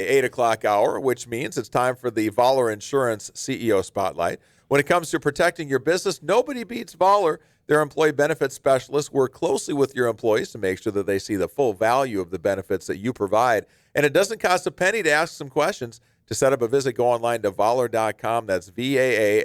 8 o'clock hour, which means it's time for the Vaaler Insurance CEO Spotlight. When it comes to protecting your business, nobody beats Vaaler. Their employee benefits specialists work closely with your employees to make sure that they see the full value of the benefits that you provide. And it doesn't cost a penny to ask some questions. To set up a visit, go online to Vaaler.com. That's Vaaler.com.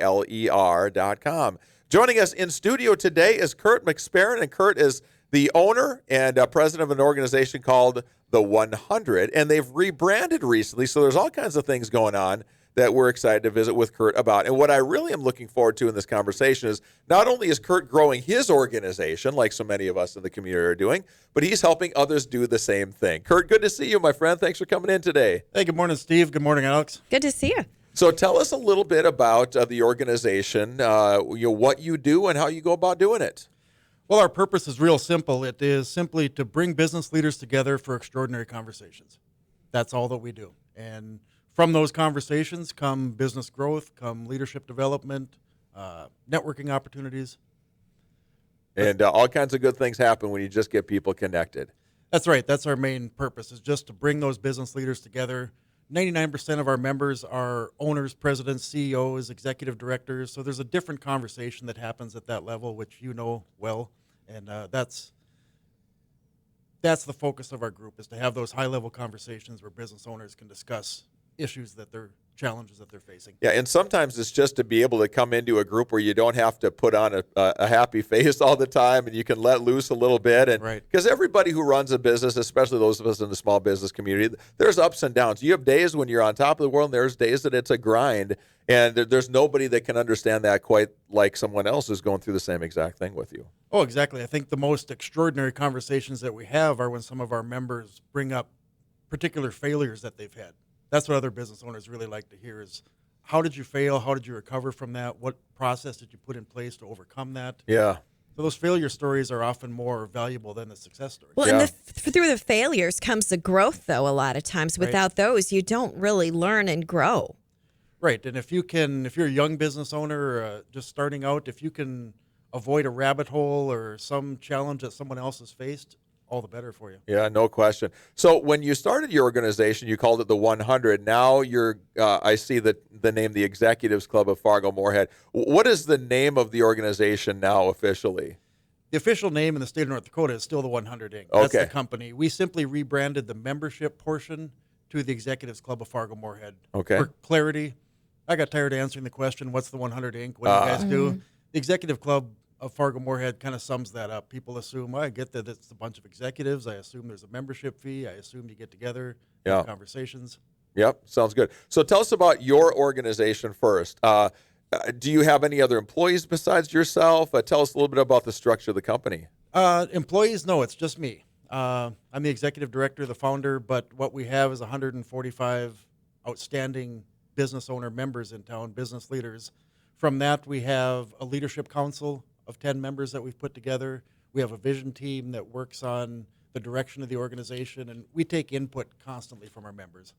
Joining us in studio today is Kurt McSparron, and Kurt is the owner and president of an organization called The 100, and they've rebranded recently, so there's all kinds of things going on that we're excited to visit with Kurt about. And what I really am looking forward to in this conversation is not only is Kurt growing his organization, like so many of us in the community are doing, but he's helping others do the same thing. Kurt, good to see you, my friend. Thanks for coming in today. Hey, good morning, Steve. Good morning, Alex. Good to see you. So tell us a little bit about the organization, what you do and how you go about doing it. Well, our purpose is real simple. It is simply to bring business leaders together for extraordinary conversations. That's all that we do. And from those conversations come business growth, come leadership development, networking opportunities. And all kinds of good things happen when you just get people connected. That's right. That's our main purpose, is just to bring those business leaders together. 99% of our members are owners, presidents, CEOs, executive directors. So there's a different conversation that happens at that level, which you know well. And that's the focus of our group, is to have those high-level conversations where business owners can discuss issues challenges that they're facing. Yeah, and sometimes it's just to be able to come into a group where you don't have to put on a happy face all the time, and you can let loose a little bit. And right. Because everybody who runs a business, especially those of us in the small business community, there's ups and downs. You have days when you're on top of the world, and there's days that it's a grind, and there's nobody that can understand that quite like someone else who's going through the same exact thing with you. Oh, exactly. I think the most extraordinary conversations that we have are when some of our members bring up particular failures that they've had. That's what other business owners really like to hear, is how did you fail? How did you recover from that? What process did you put in place to overcome that? Yeah. So those failure stories are often more valuable than the success stories. Well, Yeah. and through the failures comes the growth, though, a lot of times. Right. Without those, you don't really learn and grow. Right. And if you're a young business owner just starting out, if you can avoid a rabbit hole or some challenge that someone else has faced, all the better for you. Yeah, no question. So when you started your organization, you called it the 100. Now I see the name, the Executives Club of Fargo-Moorhead. What is the name of the organization now officially? The official name in the state of North Dakota is still the 100 Inc. That's Okay. the company. We simply rebranded the membership portion to the Executives Club of Fargo-Moorhead. Okay. For clarity, I got tired of answering the question, what's the 100 Inc.? What do you guys do? The Executive Club of Fargo-Moorhead kind of sums that up. People assume, well, I get that it's a bunch of executives. I assume there's a membership fee. I assume you get together, Yeah. have conversations. Yep, sounds good. So tell us about your organization first. Do you have any other employees besides yourself? Tell us a little bit about the structure of the company. Employees, no, it's just me. I'm the executive director, the founder, but what we have is 145 outstanding business owner members in town, business leaders. From that, we have a leadership council of 10 members that we've put together. We have a vision team that works on the direction of the organization, and we take input constantly from our members.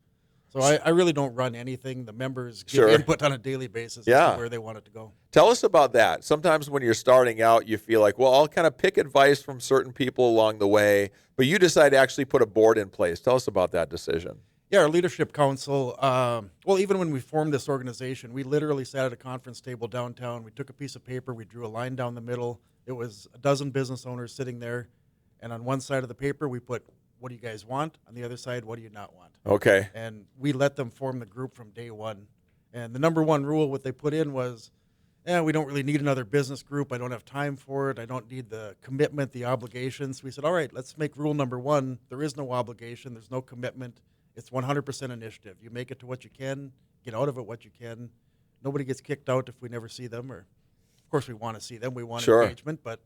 So I really don't run anything. The members give Sure. input on a daily basis as to where they want it to go. Tell us about that. Sometimes when you're starting out, you feel like, well, I'll kind of pick advice from certain people along the way, but you decide to actually put a board in place. Tell us about that decision. Yeah, our leadership council, well, even when we formed this organization, we literally sat at a conference table downtown. We took a piece of paper, we drew a line down the middle. It was a dozen business owners sitting there, and on one side of the paper, we put, what do you guys want? On the other side, what do you not want? Okay. And we let them form the group from day one. And the number one rule, what they put in was, we don't really need another business group. I don't have time for it. I don't need the commitment, the obligations. We said, all right, let's make rule number one. There is no obligation. There's no commitment. It's 100% initiative. You make it to what you can, get out of it what you can. Nobody gets kicked out if we never see them. Or, of course, we want to see them. We want Sure. engagement. But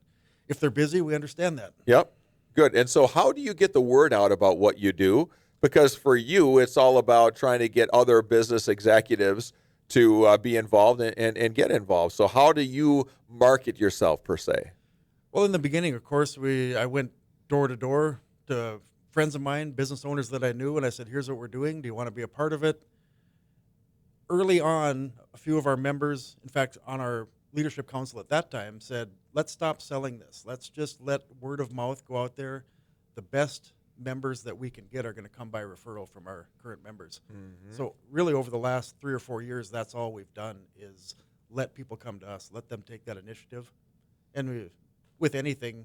if they're busy, we understand that. Yep. Good. And so how do you get the word out about what you do? Because for you, it's all about trying to get other business executives to be involved and get involved. So how do you market yourself, per se? Well, in the beginning, of course, I went door to door to friends of mine, business owners that I knew, and I said, here's what we're doing. Do you want to be a part of it? Early on, a few of our members, in fact, on our leadership council at that time, said, let's stop selling this. Let's just let word of mouth go out there. The best members that we can get are going to come by referral from our current members. So really over the last 3 or 4 years, that's all we've done is let people come to us, let them take that initiative. And with anything,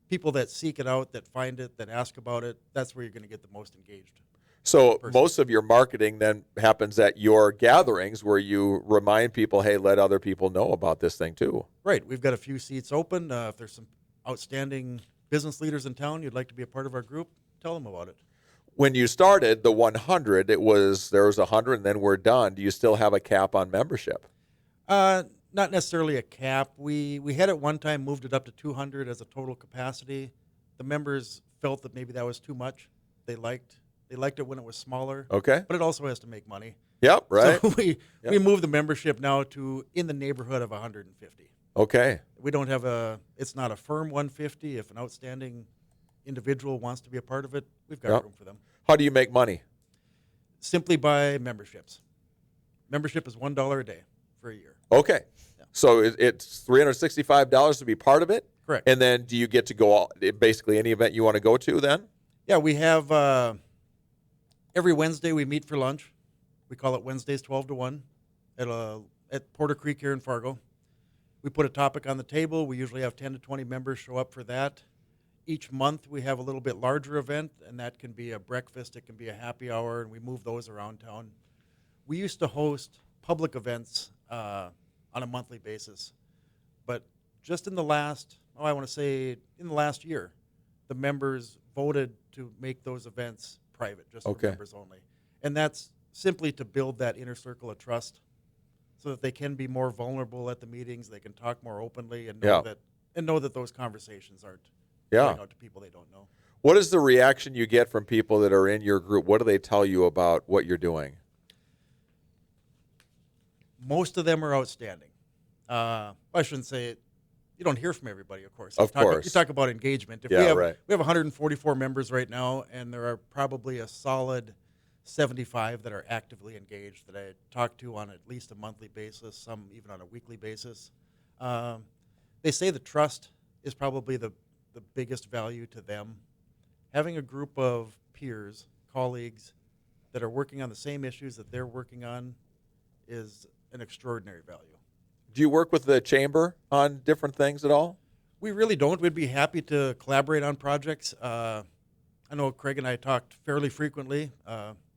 people that seek it out, that find it, that ask about it, that's where you're going to get the most engaged. So most of your marketing then happens at your gatherings where you remind people, hey, let other people know about this thing too. Right. We've got a few seats open. If there's some outstanding business leaders in town you'd like to be a part of our group, tell them about it. When you started the 100, there was 100 and then we're done. Do you still have a cap on membership? Not necessarily a cap. We had at one time moved it up to 200 as a total capacity. The members felt that maybe that was too much. They liked it when it was smaller. Okay. But it also has to make money. Yep, right. So we moved the membership now to in the neighborhood of 150. Okay. We don't have it's not a firm 150. If an outstanding individual wants to be a part of it, we've got room for them. How do you make money? Simply by memberships. Membership is $1 a day for a year. Okay. Yeah. So it's $365 to be part of it? Correct. And then do you get to go basically any event you want to go to then? Yeah, we have every Wednesday we meet for lunch. We call it Wednesdays 12 to 1 at Porter Creek here in Fargo. We put a topic on the table. We usually have 10 to 20 members show up for that. Each month we have a little bit larger event, and that can be a breakfast, it can be a happy hour, and we move those around town. We used to host public events on a monthly basis, but just in the last, in the last year, the members voted to make those events private, just for members only. And that's simply to build that inner circle of trust so that they can be more vulnerable at the meetings, they can talk more openly and know that those conversations aren't going out to people they don't know. What is the reaction you get from people that are in your group? What do they tell you about what you're doing? Most of them are outstanding. I shouldn't say it. You don't hear from everybody, of course. Of course. You talk about engagement. We have 144 members right now, and there are probably a solid 75 that are actively engaged that I talk to on at least a monthly basis, some even on a weekly basis. They say the trust is probably the biggest value to them. Having a group of peers, colleagues, that are working on the same issues that they're working on is an extraordinary value. Do you work with the chamber on different things at all? We really don't. We'd be happy to collaborate on projects. I know Craig and I talked fairly frequently.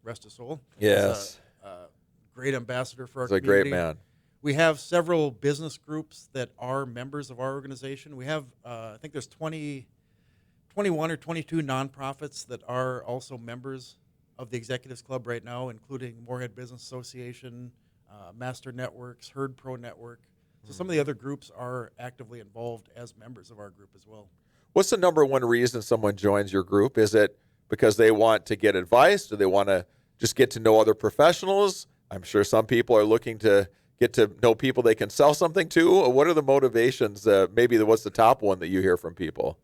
Rest his soul. Yes. He's a great ambassador for our He's a community. great man. We have several business groups that are members of our organization. We have, I think there's 21 or 22 nonprofits that are also members of the Executives Club right now, including Moorhead Business Association, Master Networks, Herd Pro Network. So some of the other groups are actively involved as members of our group as well. What's the number one reason someone joins your group? Is it because they want to get advice? Do they want to just get to know other professionals? I'm sure some people are looking to get to know people they can sell something to. What are the motivations? What's the top one that you hear from people?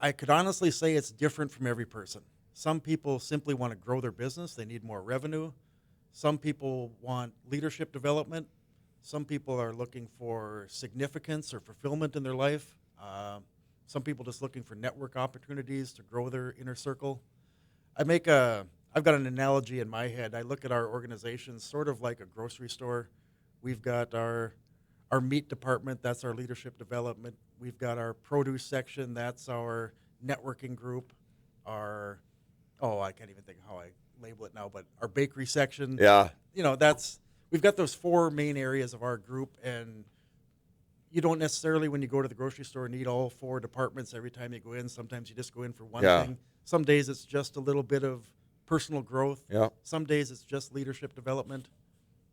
I could honestly say it's different from every person. Some people simply want to grow their business. They need more revenue. Some people want leadership development. Some people are looking for significance or fulfillment in their life. Some people just looking for network opportunities to grow their inner circle. I've got an analogy in my head. I look at our organization sort of like a grocery store. We've got our meat department, that's our leadership development. We've got our produce section, that's our networking group. I can't even think how I label it now, but our bakery section. Yeah. We've got those 4 main areas of our group, and you don't necessarily, when you go to the grocery store, need all 4 departments every time you go in. Sometimes you just go in for one thing. Some days it's just a little bit of personal growth. Yeah. Some days it's just leadership development.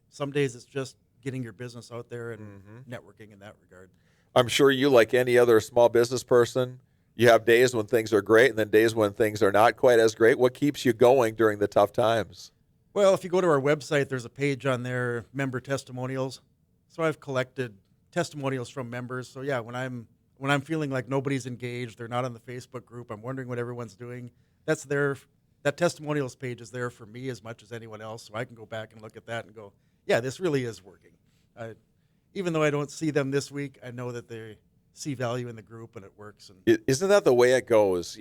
Some days it's just getting your business out there and networking in that regard. I'm sure you, like any other small business person, you have days when things are great and then days when things are not quite as great. What keeps you going during the tough times? Well, if you go to our website, there's a page on there, member testimonials. So I've collected testimonials from members. So yeah, when I'm feeling like nobody's engaged, they're not on the Facebook group, I'm wondering what everyone's doing, that's there. That testimonials page is there for me as much as anyone else, so I can go back and look at that and go, yeah, this really is working. Even though I don't see them this week, I know that they see value in the group and it works. And Isn't that the way it goes?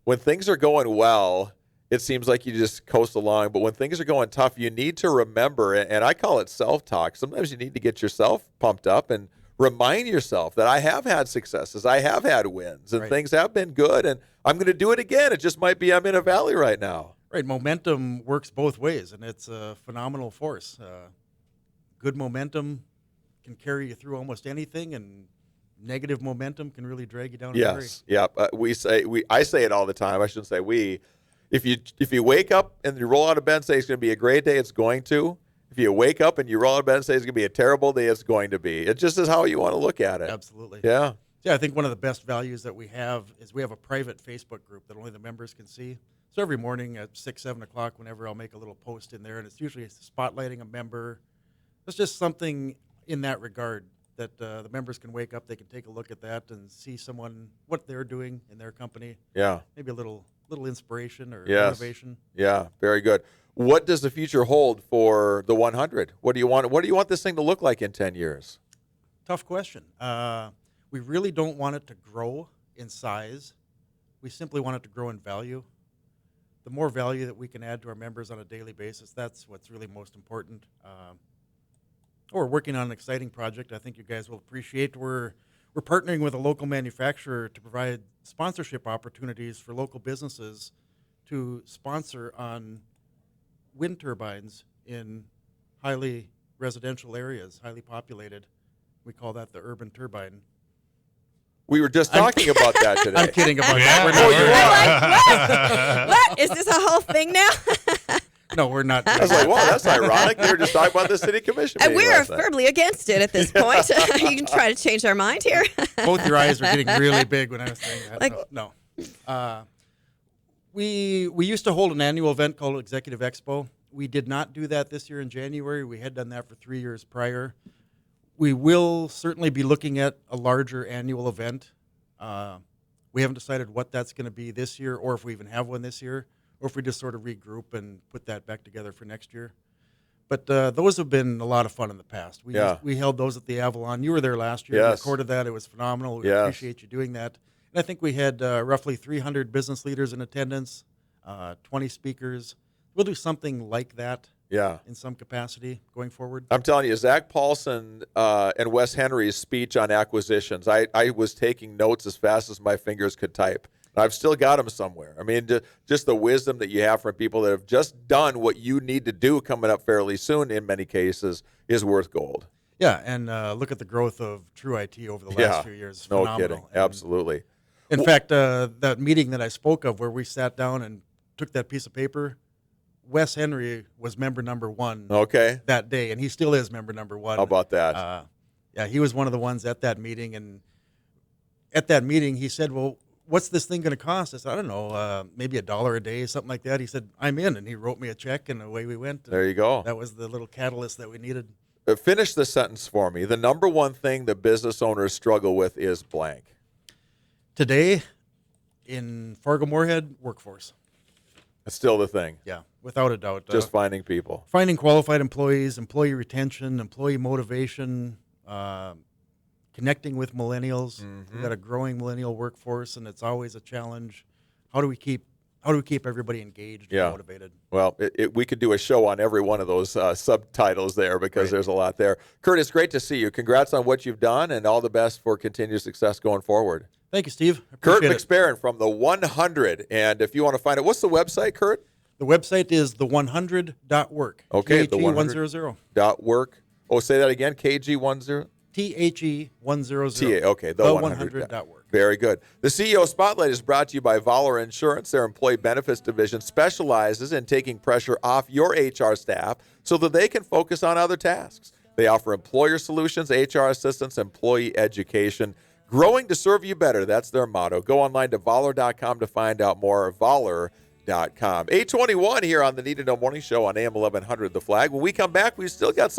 when things are going well, it seems like you just coast along. But when things are going tough, you need to remember, and I call it self-talk. Sometimes you need to get yourself pumped up and remind yourself that I have had successes, I have had wins, and things have been good, and I'm going to do it again. It just might be I'm in a valley right now. Right. Momentum works both ways, and it's a phenomenal force. Good momentum can carry you through almost anything, and negative momentum can really drag you down. Yes. Yeah. I say it all the time. I shouldn't say we. If you wake up and you roll out of bed and say it's going to be a great day, it's going to. If you wake up and you roll out of bed and say it's going to be a terrible day, it's going to be. It just is how you want to look at it. Absolutely. Yeah. Yeah, I think one of the best values that we have is we have a private Facebook group that only the members can see. So every morning at 6, 7 o'clock, whenever I'll make a little post in there, and it's usually spotlighting a member. It's just something in that regard that the members can wake up, they can take a look at that and see what they're doing in their company. Yeah. Maybe a little inspiration or Yes. motivation. Yeah, very good. What does the future hold for the 100? What do you want this thing to look like in 10 years? Tough question. We really don't want it to grow in size. We simply want it to grow in value. The more value that we can add to our members on a daily basis, that's what's really most important. We're working on an exciting project I think you guys will appreciate. We're partnering with a local manufacturer to provide sponsorship opportunities for local businesses to sponsor on wind turbines in highly residential areas, highly populated. We call that the urban turbine. We were just talking about that today. I'm kidding about Yeah. that. I'm like, what? Is this a whole thing now? No, we're not. I was like, wow, that's ironic. We were just talking about the city commission And meeting we're last night. firmly against it at this point. You can try to change our mind here. Both your eyes are getting really big when I was saying that. Like- No. We used to hold an annual event called Executive Expo. We did not do that this year in January. We had done that for 3 years prior. We will certainly be looking at a larger annual event. We haven't decided what that's going to be this year, or if we even have one this year, or if we just sort of regroup and put that back together for next year. But those have been a lot of fun in the past. We held those at the Avalon. You were there last year. Yes. We recorded that. It was phenomenal. We Yes. appreciate you doing that. And I think we had roughly 300 business leaders in attendance, 20 speakers. We'll do something like that Yeah. in some capacity going forward. I'm telling you, Zach Paulson and Wes Henry's speech on acquisitions, I was taking notes as fast as my fingers could type. I've still got them somewhere. I mean, just the wisdom that you have from people that have just done what you need to do coming up fairly soon in many cases is worth gold. Yeah, and look at the growth of True IT over the last few years. No Phenomenal. kidding. And Absolutely. in fact, that meeting that I spoke of where we sat down and took that piece of paper, Wes Henry was member number 1 Okay. that day, and he still is member number 1. How about that? Yeah, he was one of the ones at that meeting, and at that meeting he said, well, what's this thing going to cost? I said, I don't know, maybe $1 a day, something like that. He said, I'm in, and he wrote me a check, and away we went. There you go. That was the little catalyst that we needed. Finish the sentence for me. The number one thing that business owners struggle with is blank. Today, in Fargo-Moorhead, workforce. It's still the thing. Yeah, without a doubt. Just finding people. Finding qualified employees, employee retention, employee motivation, connecting with millennials. We've got a growing millennial workforce, and it's always a challenge. How do we keep everybody engaged Yeah. and motivated? Well, we could do a show on every one of those subtitles there because there's a lot there. Kurt, it's great to see you. Congrats on what you've done, and all the best for continued success going forward. Thank you, Steve. Kurt Appreciate it. McSparron from the 100. And if you want to find it, what's the website, Kurt? The website is the100.work. Okay, the THE100. .work. Oh, say that again. KG10. THE100. TA. Okay, the 100.work. Very good. The CEO Spotlight is brought to you by Vaaler Insurance. Their employee benefits division specializes in taking pressure off your HR staff so that they can focus on other tasks. They offer employer solutions, HR assistance, employee education. Growing to serve you better. That's their motto. Go online to Vaaler.com to find out more. Vaaler.com. 821 here on the Need to Know Morning Show on AM 1100 The Flag. When we come back, we've still got some